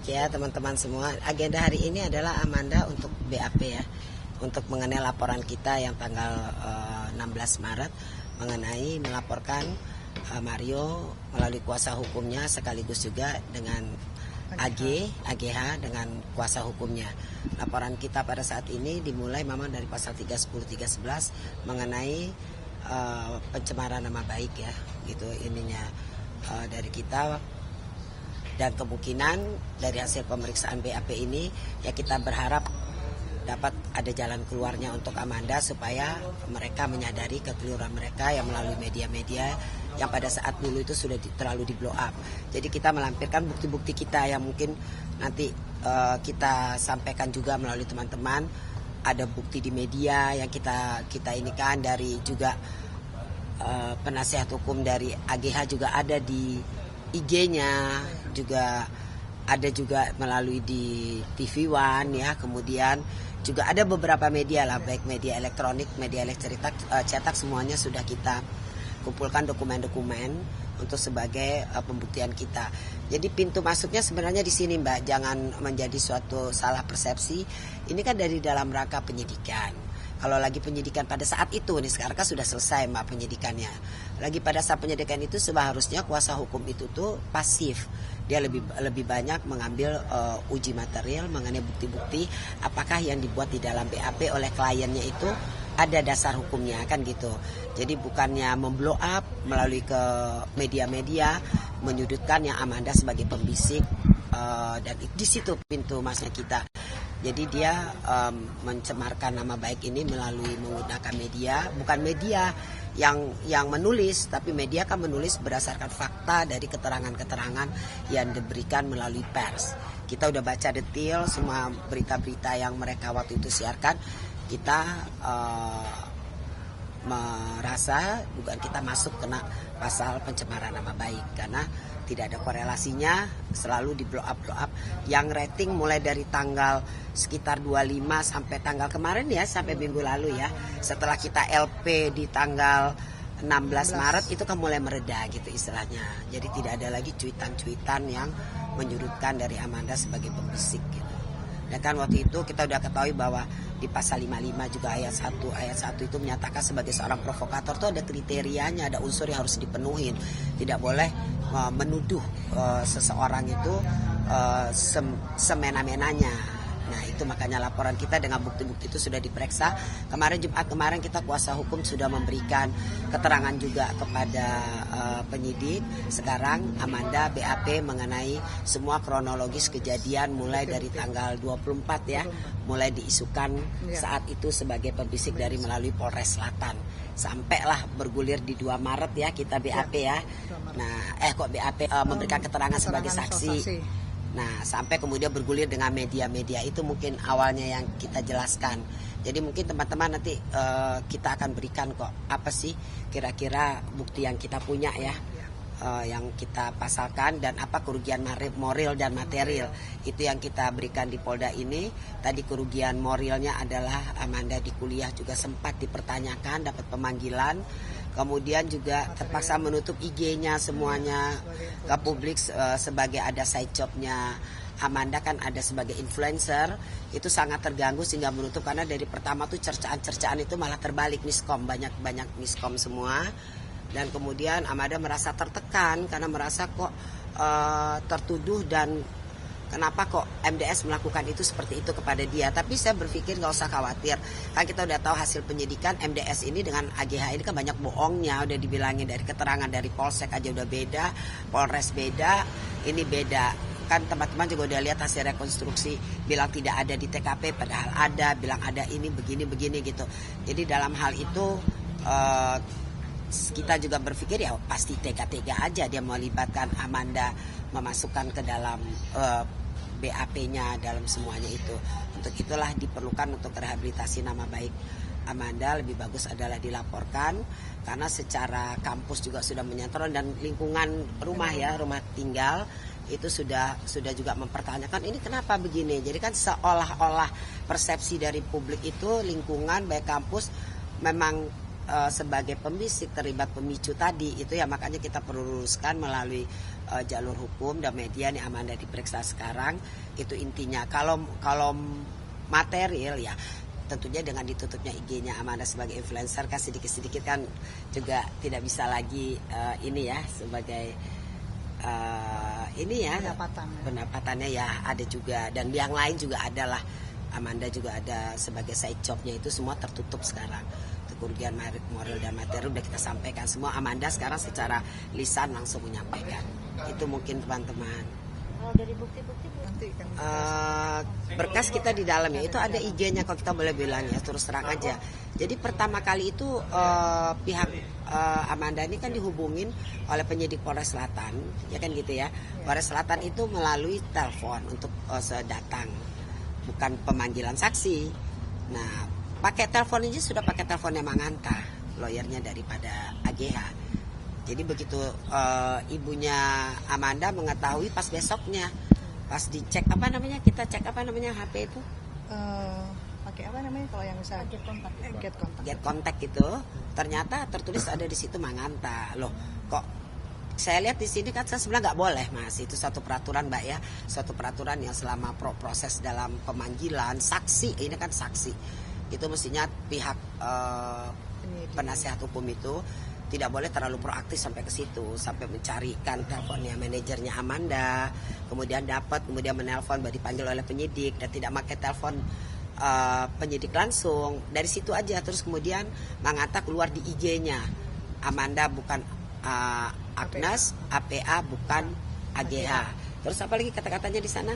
baik ya teman-teman semua. Agenda hari ini adalah Amanda untuk BAP ya. Untuk mengenai laporan kita yang tanggal 16 Maret mengenai melaporkan Mario melalui kuasa hukumnya sekaligus juga dengan AGH dengan kuasa hukumnya. Laporan kita pada saat ini dimulai memang dari pasal 310 311 mengenai pencemaran nama baik ya. Gitu ininya dari kita. Dan kemungkinan dari hasil pemeriksaan BAP ini ya kita berharap dapat ada jalan keluarnya untuk Amanda supaya mereka menyadari kekeliruan mereka yang melalui media-media yang pada saat dulu itu sudah terlalu di blow up. Jadi kita melampirkan bukti-bukti kita yang mungkin nanti kita sampaikan juga melalui teman-teman. Ada bukti di media yang kita ini kan dari juga penasihat hukum dari AGH juga ada di IG-nya, juga ada juga melalui di TV One ya, kemudian juga ada beberapa media lah, baik media elektronik, media cetak semuanya sudah kita kumpulkan dokumen-dokumen untuk sebagai pembuktian kita. Jadi pintu masuknya sebenarnya di sini Mbak, jangan menjadi suatu salah persepsi. Ini kan dari dalam rangka penyidikan. Kalau lagi penyidikan pada saat itu, nih sekarang kan sudah selesai Mbak penyidikannya. Lagi pada saat penyidikan itu seharusnya kuasa hukum itu tuh pasif. Dia lebih banyak mengambil uji material mengenai bukti-bukti apakah yang dibuat di dalam BAP oleh kliennya itu ada dasar hukumnya kan gitu. Jadi bukannya memblow up melalui ke media-media menyudutkan yang Amanda sebagai pembisik dan di situ pintu masuknya kita. Jadi dia mencemarkan nama baik ini melalui menggunakan media, bukan media yang menulis, tapi media kan menulis berdasarkan fakta dari keterangan-keterangan yang diberikan melalui pers. Kita udah baca detail semua berita-berita yang mereka waktu itu siarkan. Kita merasa dugaan kita masuk kena pasal pencemaran nama baik karena tidak ada korelasinya, selalu di blow up yang rating mulai dari tanggal sekitar 25 sampai tanggal kemarin ya, sampai minggu lalu ya, setelah kita LP di tanggal 16 Maret itu kan mulai mereda gitu istilahnya. Jadi tidak ada lagi cuitan-cuitan yang menyudutkan dari Amanda sebagai pembisik gitu. Dan kan waktu itu kita udah ketahui bahwa di pasal 55 juga ayat 1 itu menyatakan sebagai seorang provokator itu ada kriterianya, ada unsur yang harus dipenuhi. Tidak boleh menuduh seseorang itu semena-menanya. Nah itu makanya laporan kita dengan bukti-bukti itu sudah diperiksa. Kemarin Jumat kemarin kita kuasa hukum sudah memberikan keterangan juga kepada penyidik. Sekarang Amanda BAP mengenai semua kronologis kejadian mulai dari tanggal 24 ya, mulai diisukan saat itu sebagai pembisik dari melalui Polres Selatan. Sampailah bergulir di 2 Maret ya kita BAP ya. Nah BAP memberikan keterangan sebagai saksi. Nah sampai kemudian bergulir dengan media-media itu mungkin awalnya yang kita jelaskan. Jadi mungkin teman-teman nanti kita akan berikan kok apa sih kira-kira bukti yang kita punya ya, yang kita pasalkan dan apa kerugian moral dan material itu yang kita berikan di Polda ini. Tadi kerugian moralnya adalah Amanda di kuliah juga sempat dipertanyakan, dapat pemanggilan. Kemudian juga terpaksa menutup IG-nya semuanya ke publik sebagai ada side job-nya. Amanda kan ada sebagai influencer, itu sangat terganggu sehingga menutup karena dari pertama tuh cercaan itu malah terbalik, miskom, banyak miskom semua. Dan kemudian Amanda merasa tertekan karena merasa kok tertuduh dan kenapa kok MDS melakukan itu seperti itu kepada dia. Tapi saya berpikir gak usah khawatir. Kan kita udah tahu hasil penyidikan MDS ini dengan AGH ini kan banyak bohongnya. Udah dibilangin dari keterangan dari Polsek aja udah beda, Polres beda, ini beda. Kan teman-teman juga udah lihat hasil rekonstruksi, bilang tidak ada di TKP padahal ada, bilang ada ini begini gitu. Jadi dalam hal itu kita juga berpikir ya pasti tega-tega aja dia melibatkan Amanda memasukkan ke dalam BAP-nya dalam semuanya itu. Untuk itulah diperlukan untuk rehabilitasi nama baik Amanda lebih bagus adalah dilaporkan karena secara kampus juga sudah menyantron dan lingkungan rumah ya, rumah tinggal itu sudah juga mempertanyakan ini kenapa begini. Jadi kan seolah-olah persepsi dari publik itu lingkungan baik kampus memang sebagai pembisik terlibat pemicu tadi itu ya, makanya kita perlu luruskan melalui jalur hukum dan media. Nih Amanda diperiksa sekarang, itu intinya. Kalau material ya tentunya dengan ditutupnya IG-nya Amanda sebagai influencer kan sedikit-sedikit kan juga tidak bisa lagi ini ya sebagai ini ya pendapatannya ya ada juga, dan yang lain juga ada lah. Amanda juga ada sebagai side jobnya, itu semua tertutup sekarang. Kerugian moral dan materi udah kita sampaikan semua. Amanda sekarang secara lisan langsung menyampaikan. Itu mungkin teman-teman. Kalau dari bukti-bukti nanti kan berkas kita di dalam ya, itu ada IG-nya kalau kita boleh bilang ya, terus terang aja. Jadi pertama kali itu pihak Amanda ini kan dihubungin oleh penyidik Polres Selatan, ya kan gitu ya. Polres Selatan itu melalui telepon untuk datang, bukan pemanggilan saksi. Nah, pakai telepon ini sudah pakai teleponnya Manganta, lawyernya daripada AGH. Jadi begitu ibunya Amanda mengetahui pas besoknya, pas dicek apa namanya, kita cek apa namanya HP itu, pakai apa namanya kalau yang bisa get contact itu, ternyata tertulis ada di situ Manganta. Loh, kok saya lihat di sini kan sebenarnya nggak boleh Mas, itu satu peraturan Mbak ya, suatu peraturan yang selama proses dalam pemanggilan saksi, ini kan saksi, itu mestinya pihak penasihat hukum itu tidak boleh terlalu proaktif sampai ke situ, sampai mencarikan teleponnya manajernya Amanda, kemudian dapat, kemudian menelpon, baru dipanggil oleh penyidik dan tidak pakai telepon penyidik langsung. Dari situ aja terus kemudian Mangata keluar di IG-nya, Amanda bukan Agnes, APA bukan AGH. Terus apa lagi kata-katanya di sana?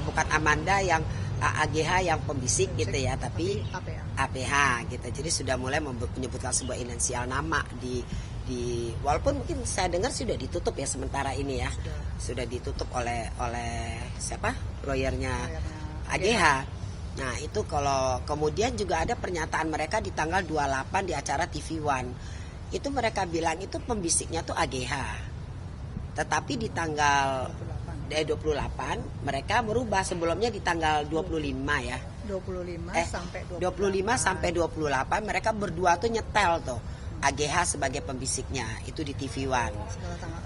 Bukan Amanda yang AGH yang pembisik gitu ya, tapi APH gitu. Jadi sudah mulai menyebutkan sebuah inisial nama di walaupun mungkin saya dengar sudah ditutup ya sementara ini ya. Sudah ditutup oleh siapa? Lawyernya AGH. Nah, itu kalau kemudian juga ada pernyataan mereka di tanggal 28 di acara TV One. Itu mereka bilang itu pembisiknya tuh AGH. Tetapi di tanggal 28 mereka merubah, sebelumnya di tanggal 25 ya. 25 sampai 28 mereka berdua tuh nyetel tuh AGH sebagai pembisiknya itu di TV One.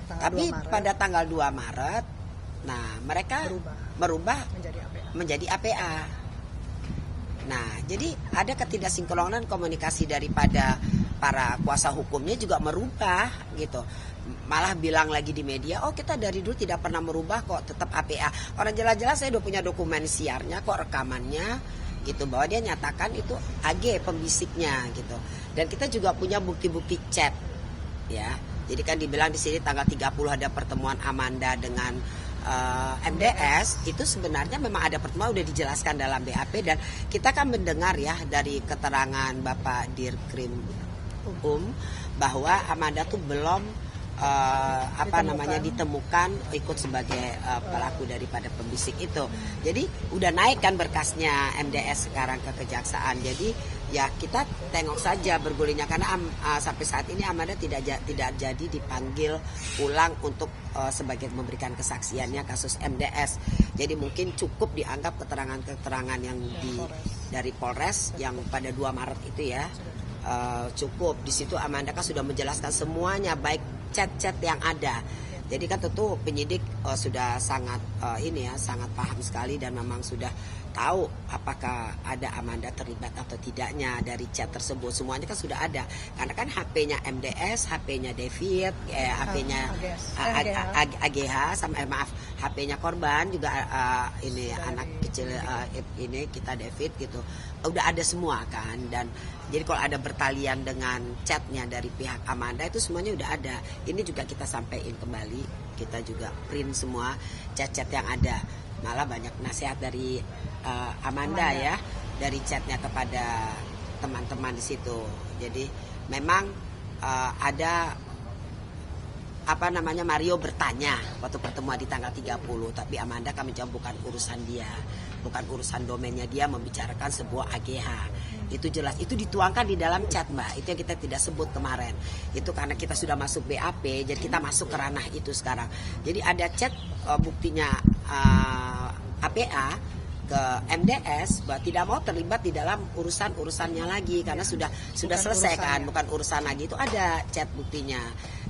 Tapi pada tanggal 2 Maret nah mereka merubah menjadi APA. Nah, jadi ada ketidaksinkronan komunikasi daripada para kuasa hukumnya juga merubah gitu. Malah bilang lagi di media, oh kita dari dulu tidak pernah merubah kok, tetap APA. Orang jelas-jelas saya udah punya dokumen siarnya kok, rekamannya gitu, bahwa dia nyatakan itu AG pembisiknya gitu. Dan kita juga punya bukti-bukti chat ya. Jadi kan dibilang di sini tanggal 30 ada pertemuan Amanda dengan MDS, itu sebenarnya memang ada pertemuan, udah dijelaskan dalam BAP, dan kita kan mendengar ya dari keterangan Bapak Dirkrim bahwa Amanda tuh belum ditemukan ikut sebagai pelaku daripada pembisik itu. Jadi udah naik kan berkasnya MDS sekarang ke kejaksaan. Jadi ya kita tengok saja bergulirnya, karena sampai saat ini Amanda tidak jadi dipanggil ulang untuk sebagai memberikan kesaksiannya kasus MDS. Jadi mungkin cukup dianggap keterangan-keterangan yang dari Polres yang pada 2 Maret itu ya. Cukup di situ Amanda kan sudah menjelaskan semuanya, baik chat-chat yang ada. Jadi kan tentu penyidik sudah sangat sangat paham sekali dan memang sudah tahu apakah ada Amanda terlibat atau tidaknya dari chat tersebut. Semuanya kan sudah ada. Karena kan HP-nya MDS, HP-nya David, HP-nya AGH sama HP-nya korban juga ini anak kecil ini kita David gitu. Udah ada semua kan, dan jadi kalau ada bertalian dengan chatnya dari pihak Amanda itu semuanya udah ada. Ini juga kita sampaikan kembali, kita juga print semua chat-chat yang ada. Malah banyak nasihat dari Amanda ya, dari chatnya kepada teman-teman di situ. Jadi memang ada Mario bertanya waktu pertemuan di tanggal 30, tapi Amanda kami jawab bukan urusan dia, bukan urusan domainnya dia membicarakan sebuah AGH. Itu jelas, itu dituangkan di dalam chat Mbak, itu yang kita tidak sebut kemarin. Itu karena kita sudah masuk BAP, jadi kita masuk ke ranah itu sekarang. Jadi ada chat buktinya APA ke MDS bahwa tidak mau terlibat di dalam urusannya lagi karena sudah selesai kan, bukan urusan lagi. Itu ada chat buktinya.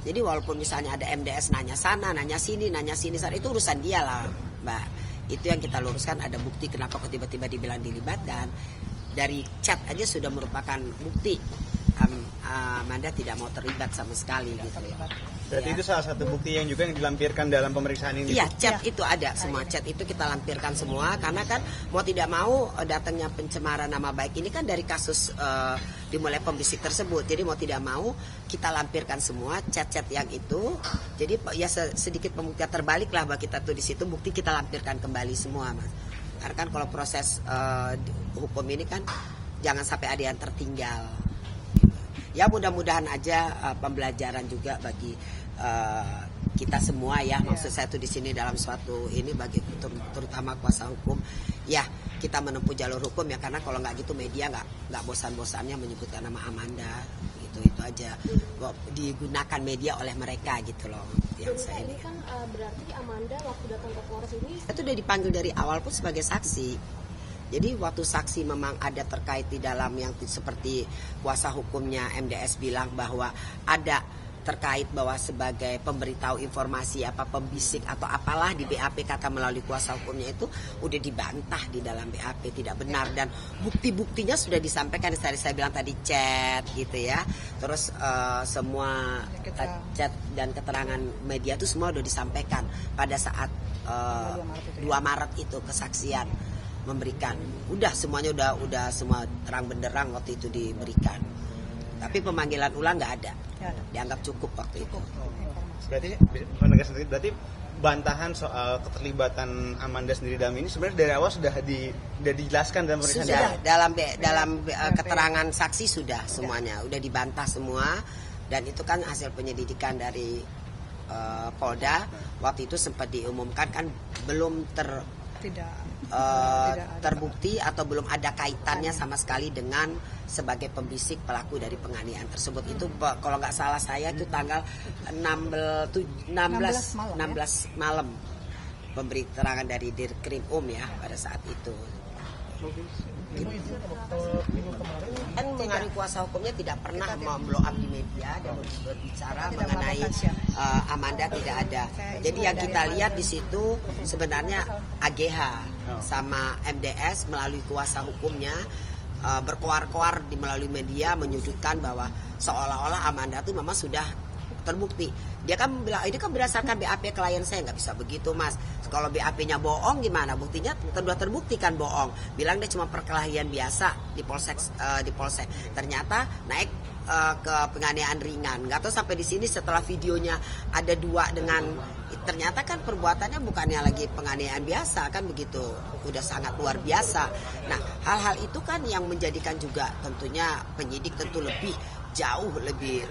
Jadi walaupun misalnya ada MDS nanya sana, nanya sini sana, itu urusan dia lah, Mbak. Itu yang kita luruskan, ada bukti kenapa kok tiba-tiba dibilang dilibatkan. Dari chat aja sudah merupakan bukti Amanda tidak mau terlibat sama sekali gitu. Berarti itu salah satu bukti yang juga yang dilampirkan dalam pemeriksaan ini. Iya, chat itu ada semua, chat itu kita lampirkan semua karena kan mau tidak mau datangnya pencemaran nama baik ini kan dari kasus dimulai pembisik tersebut. Jadi mau tidak mau kita lampirkan semua chat-chat yang itu. Jadi ya sedikit pembuktian terbalik lah bahwa kita tuh di situ, bukti kita lampirkan kembali semua, Mas. Karena kan kalau proses hukum ini kan jangan sampai ada yang tertinggal. Ya mudah-mudahan aja pembelajaran juga bagi kita semua ya. Maksud saya tuh di sini dalam suatu ini bagi terutama kuasa hukum ya, kita menempuh jalur hukum ya, karena kalau nggak gitu media nggak bosan-bosannya menyebutkan nama Amanda gitu. Itu aja digunakan media oleh mereka gitu loh. Yang saya ini kan berarti Amanda waktu datang ke Polres ini itu udah dipanggil dari awal pun sebagai saksi. Jadi waktu saksi memang ada terkait di dalam yang seperti kuasa hukumnya MDS bilang bahwa ada terkait bahwa sebagai pemberitahu informasi apa pembisik atau apalah di BAP kata melalui kuasa hukumnya itu udah dibantah di dalam BAP tidak benar, dan bukti-buktinya sudah disampaikan. Saya bilang tadi chat gitu ya, terus semua chat dan keterangan media itu semua udah disampaikan pada saat 2 Maret itu kesaksian memberikan, udah semuanya udah semua terang benderang waktu itu diberikan. Tapi pemanggilan ulang nggak ada, dianggap cukup waktu itu. Berarti bantahan soal keterlibatan Amanda sendiri dalam ini sebenarnya dari awal sudah dijelaskan dalam pemeriksaan. Sudah dalam keterangan saksi sudah semuanya udah dibantah semua, dan itu kan hasil penyelidikan dari Polda. Waktu itu sempat diumumkan kan belum terbukti atau belum ada kaitannya sama sekali dengan sebagai pembisik pelaku dari penganiayaan tersebut. Itu kalau nggak salah saya itu tanggal 16 malam memberi keterangan dari Dirkrim ya pada saat itu. Kan mengenai kuasa hukumnya tidak pernah memblow up di media dan berbicara mengenai Amanda, tidak ada. Jadi yang kita lihat di situ sebenarnya AGH sama MDS melalui kuasa hukumnya berkoar-koar melalui media menyudutkan bahwa seolah-olah Amanda itu memang sudah terbukti. Dia kan bilang ini kan berdasarkan BAP klien saya, nggak bisa begitu Mas. Kalau BAP-nya bohong gimana? Buktinya sudah terbukti kan bohong. Bilang dia cuma perkelahian biasa di polsek. Ternyata naik ke penganiayaan ringan. Nggak tahu sampai di sini setelah videonya ada 2 dengan ternyata kan perbuatannya bukannya lagi penganiayaan biasa kan begitu. Udah sangat luar biasa. Nah, hal-hal itu kan yang menjadikan juga tentunya penyidik tentu jauh lebih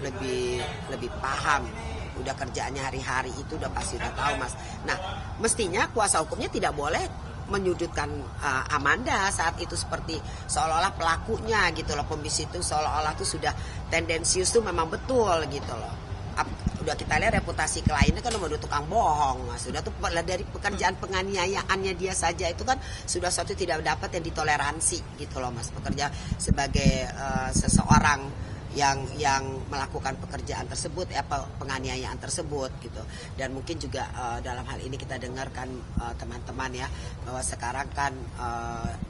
paham, udah kerjaannya hari-hari itu udah pasti udah tahu Mas. Nah mestinya kuasa hukumnya tidak boleh menyudutkan Amanda saat itu seperti seolah-olah pelakunya gitu loh, pembisik itu seolah-olah tuh sudah tendensius tuh memang betul gitu loh. Udah kita lihat reputasi kliennya kan udah tukang bohong Mas. Sudah tuh dari pekerjaan penganiayaannya dia saja itu kan sudah suatu tidak dapat yang ditoleransi gitu loh Mas. Bekerja sebagai seseorang yang melakukan pekerjaan tersebut penganiayaan tersebut gitu. Dan mungkin juga dalam hal ini kita dengarkan teman-teman ya bahwa sekarang kan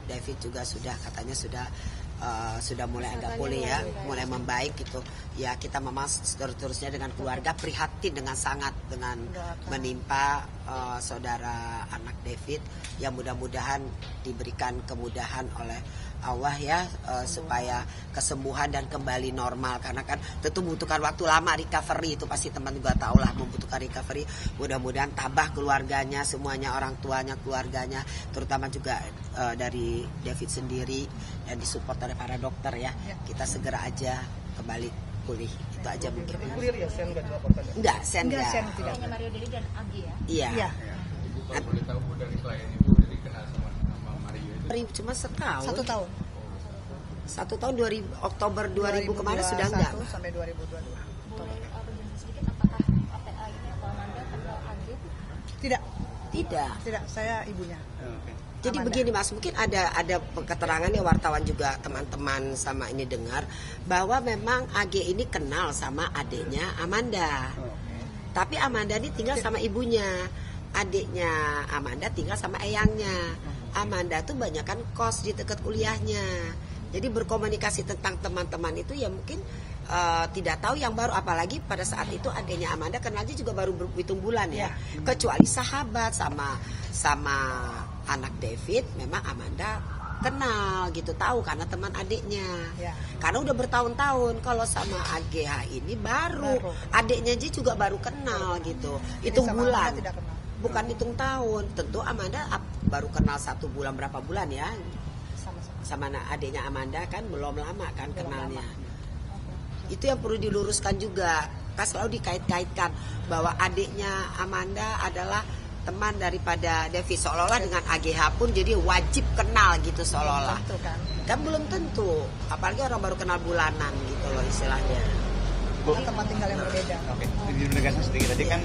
David juga katanya sudah mulai agak pulih ya, mulai membaik gitu. Ya kita memang terusnya dengan keluarga prihatin sangat dengan menimpa saudara anak David, yang mudah-mudahan diberikan kemudahan oleh Allah ya supaya kesembuhan dan kembali normal, karena kan tentu membutuhkan waktu lama recovery, itu pasti teman juga tahu lah membutuhkan recovery. Mudah-mudahan tabah keluarganya semuanya, orang tuanya, keluarganya, terutama juga dari David sendiri yang disupport oleh para dokter ya. Kita segera aja kembali pulih, itu aja mungkin. Clear ya, sen nggak dilaporkan? Enggak, sen tidak. hanya Mario Deli dan Agi ya. Iya. Boleh tahu Bu, dari klien Ibu dari kenal sama Mario itu? Cuma setahun. 1 tahun. 1 tahun Oktober 2000 kemarin sudah enggak. Sampai 2022. Boleh berjelas sedikit apakah APA ini atau Amanda kenal Agi? Tidak. Tidak. Tidak, saya ibunya. Oke. Jadi Amanda. begini Mas, mungkin ada keterangan ya wartawan juga teman-teman sama ini dengar bahwa memang AG ini kenal sama adiknya Amanda. Oke. Tapi Amanda ini tinggal sama ibunya. Adiknya Amanda tinggal sama eyangnya. Amanda tuh banyak kan kos di dekat kuliahnya. Jadi berkomunikasi tentang teman-teman itu ya mungkin tidak tahu yang baru, apalagi pada saat itu adiknya Amanda kenalnya juga baru berhitung bulan ya. Kecuali sahabat sama anak David, memang Amanda kenal gitu, tahu karena teman adiknya. Ya. Karena udah bertahun-tahun. Kalau sama AGH ini baru. Adiknya aja juga baru kenal gitu. Jadi Hitung sama bulan. Amanda tidak kenal. Bukan hitung tahun. Tentu Amanda baru kenal 1 bulan, berapa bulan ya? Sama-sama. Sama adiknya Amanda kan belum lama kan kenalnya. Itu yang perlu diluruskan juga. Kan selalu dikait-kaitkan bahwa adiknya Amanda adalah teman daripada Devi, seolah-olah dengan AGH pun jadi wajib kenal gitu seolah-olah. Tentu kan. Kan belum tentu, apalagi orang baru kenal bulanan gitu loh istilahnya. Itu tempat tinggal yang berbeda. Oke, lebih menegaskan sedikit tadi kan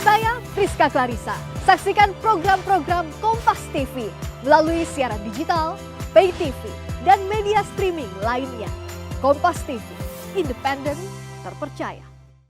Saya Friska Clarissa. Saksikan program-program Kompas TV melalui siaran digital, pay TV, dan media streaming lainnya. Kompas TV, independen, terpercaya.